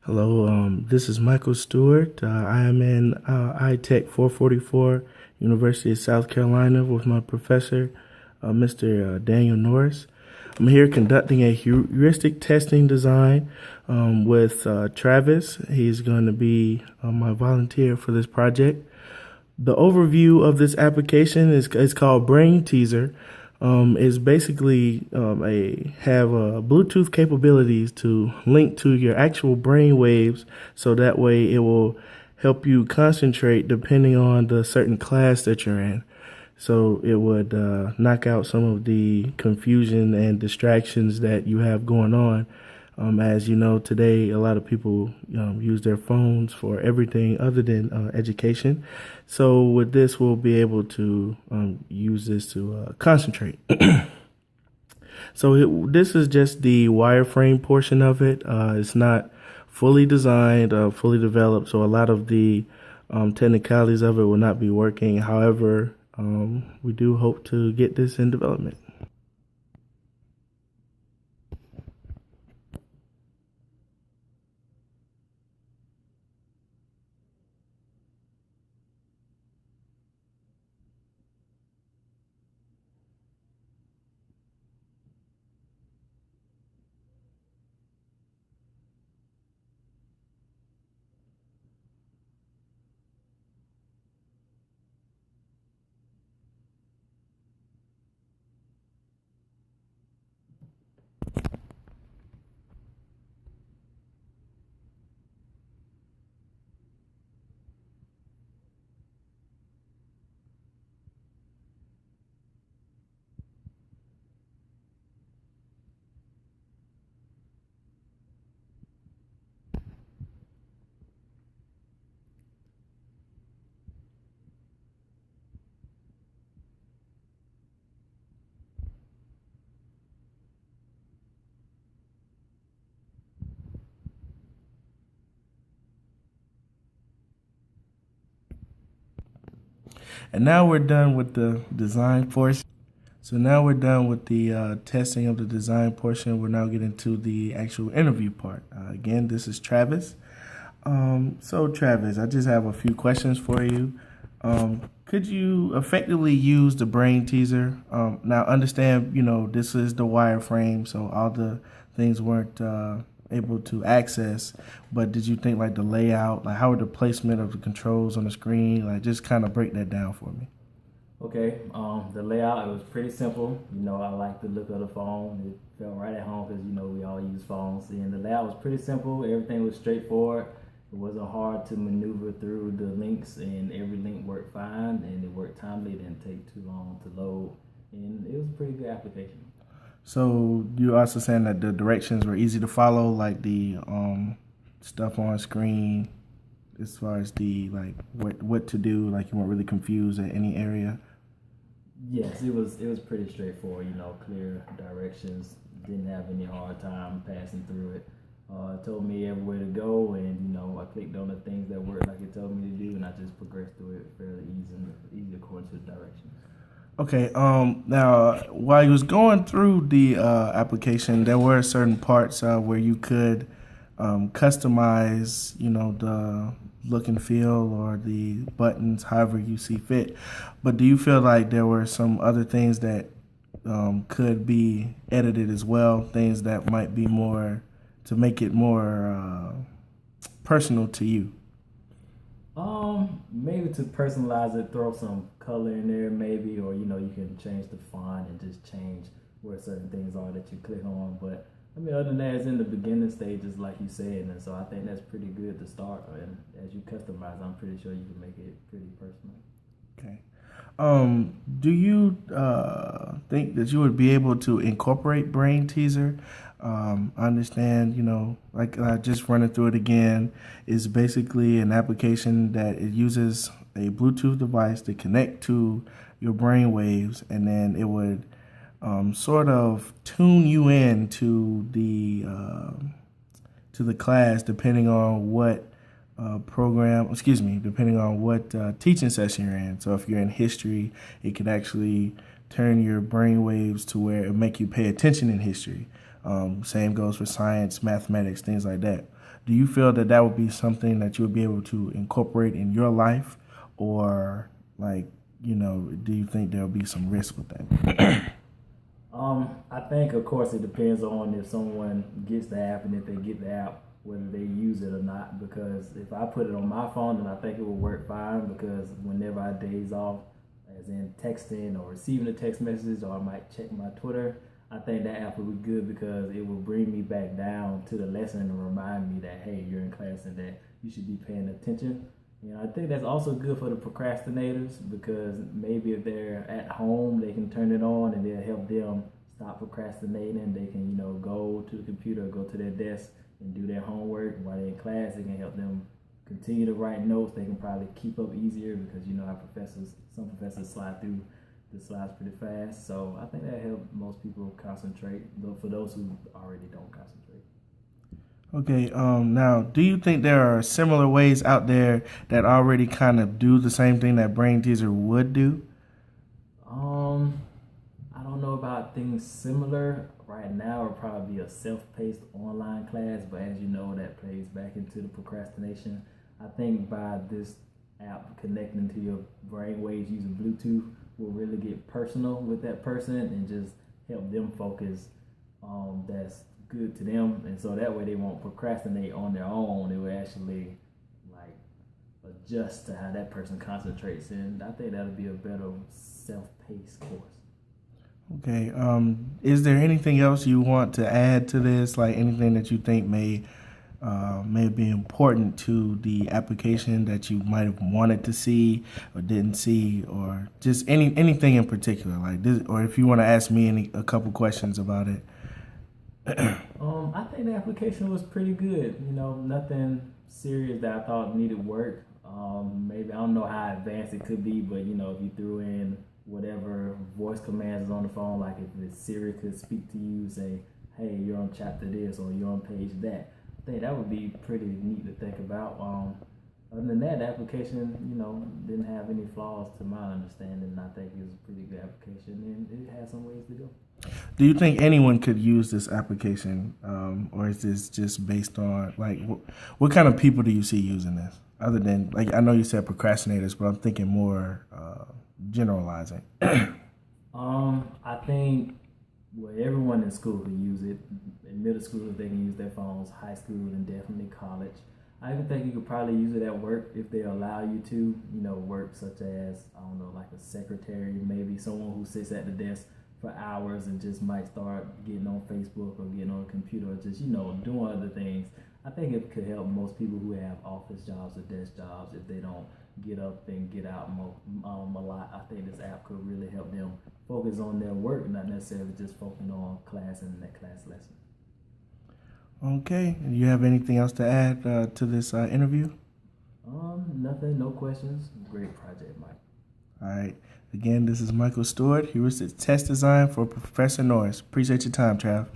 Hello, this is Michael Stewart. I am in ITEC 444, University of South Carolina, with my professor, Mr. Daniel Norris. I'm here conducting a heuristic testing design with Travis. He's going to be my volunteer for this project. The overview of this application is called Brain Teaser. Is basically have Bluetooth capabilities to link to your actual brain waves, so that way it will help you concentrate depending on the certain class that you're in. So it would knock out some of the confusion and distractions that you have going on. As you know, today a lot of people use their phones for everything other than education. So with this, we'll be able to use this to concentrate. So this is just the wireframe portion of it. It's not fully designed, fully developed, so a lot of the technicalities of it will not be working. However, we do hope to get this in development. And now we're done with the design portion. So now we're done with the testing of the design portion. We're now getting to the actual interview part. Again, this is Travis. So Travis, I just have a few questions for you. Could you effectively use the brain teaser? Now understand, this is the wireframe, so all the things weren't able to access, but did you think like the layout, like how were the placement of the controls on the screen? Like just kind of break that down for me. Okay, the layout, it was pretty simple. I like the look of the phone. It felt right at home because, we all use phones. And the layout was pretty simple. Everything was straightforward. It wasn't hard to maneuver through the links, and every link worked fine, and it worked timely. It didn't take too long to load, and it was a pretty good application. So you're also saying that the directions were easy to follow, like the stuff on screen, as far as the like what to do, like you weren't really confused at any area. Yes, it was pretty straightforward. Clear directions. Didn't have any hard time passing through it. It told me everywhere to go, and I clicked on the things that worked like it told me to do, and I just progressed through it fairly easy according to the directions. Okay. Now, while you was going through the application, there were certain parts where you could customize, the look and feel or the buttons, however you see fit. But do you feel like there were some other things that could be edited as well? Things that might be more to make it more personal to you. Maybe to personalize it, throw some color in there, maybe, or you can change the font and just change where certain things are that you click on. But I mean, other than that, it's in the beginning stages, like you said, and so I think that's pretty good to start. And as you customize, I'm pretty sure you can make it pretty personal. Okay. Do you think that you would be able to incorporate Brain Teaser? I understand, like just running through it again, is basically an application that it uses a Bluetooth device to connect to your brain waves, and then it would sort of tune you in to the class depending on what depending on what teaching session you're in. So if you're in history, it could actually turn your brain waves to where it make you pay attention in history. Same goes for science, mathematics, things like that. Do you feel that that would be something that you would be able to incorporate in your life, or like, do you think there'll be some risk with that? I think, of course, it depends on if someone gets the app and if they get the app, whether they use it or not. Because if I put it on my phone, then I think it will work fine. Because whenever I daze off, as in texting or receiving a text message, or I might check my Twitter, I think that app will be good because it will bring me back down to the lesson and remind me that, hey, you're in class and that you should be paying attention. I think that's also good for the procrastinators because maybe if they're at home, they can turn it on and it'll help them stop procrastinating. They can, go to the computer, go to their desk and do their homework while they're in class. It can help them continue to write notes. They can probably keep up easier because our some professors slide through the slides pretty fast. So I think that helps most people concentrate, though for those who already don't concentrate. Okay, now, do you think there are similar ways out there that already kind of do the same thing that Brain Teaser would do? I don't know about things similar. Right now, it'll probably be a self-paced online class, but as you know, that plays back into the procrastination. I think by this app connecting to your brain waves using Bluetooth will really get personal with that person and just help them focus. That's good to them, and so that way they won't procrastinate on their own. It will actually adjust to how that person concentrates, and I think that'll be a better self-paced course. Okay, is there anything else you want to add to this, like anything that you think may be important to the application that you might have wanted to see or didn't see, or just anything in particular, like this, or if you want to ask me a couple questions about it? I think the application was pretty good. Nothing serious that I thought needed work. Maybe I don't know how advanced it could be, but if you threw in whatever voice commands is on the phone, like if Siri could speak to you, say, "Hey, you're on chapter this" or "You're on page that," I think that would be pretty neat to think about. Other than that, the application, didn't have any flaws to my understanding. I think it was a pretty good application, and it has some ways to go. Do you think anyone could use this application, or is this just based on, like, what kind of people do you see using this? Other than, like, I know you said procrastinators, but I'm thinking more generalizing. I think everyone in school can use it. In middle school, they can use their phones. High school, and definitely college. I even think you could probably use it at work if they allow you to. Work such as, I don't know, like a secretary, maybe someone who sits at the desk for hours and just might start getting on Facebook or getting on a computer or just, doing other things. I think it could help most people who have office jobs or desk jobs if they don't get up and get out a lot. I think this app could really help them focus on their work, not necessarily just focusing on class and that class lesson. Okay. Do you have anything else to add to this interview? Nothing, no questions. Great project, Mike. All right. Again, this is Michael Stewart, Heuristics Test Design for Professor Norris. Appreciate your time, Trav.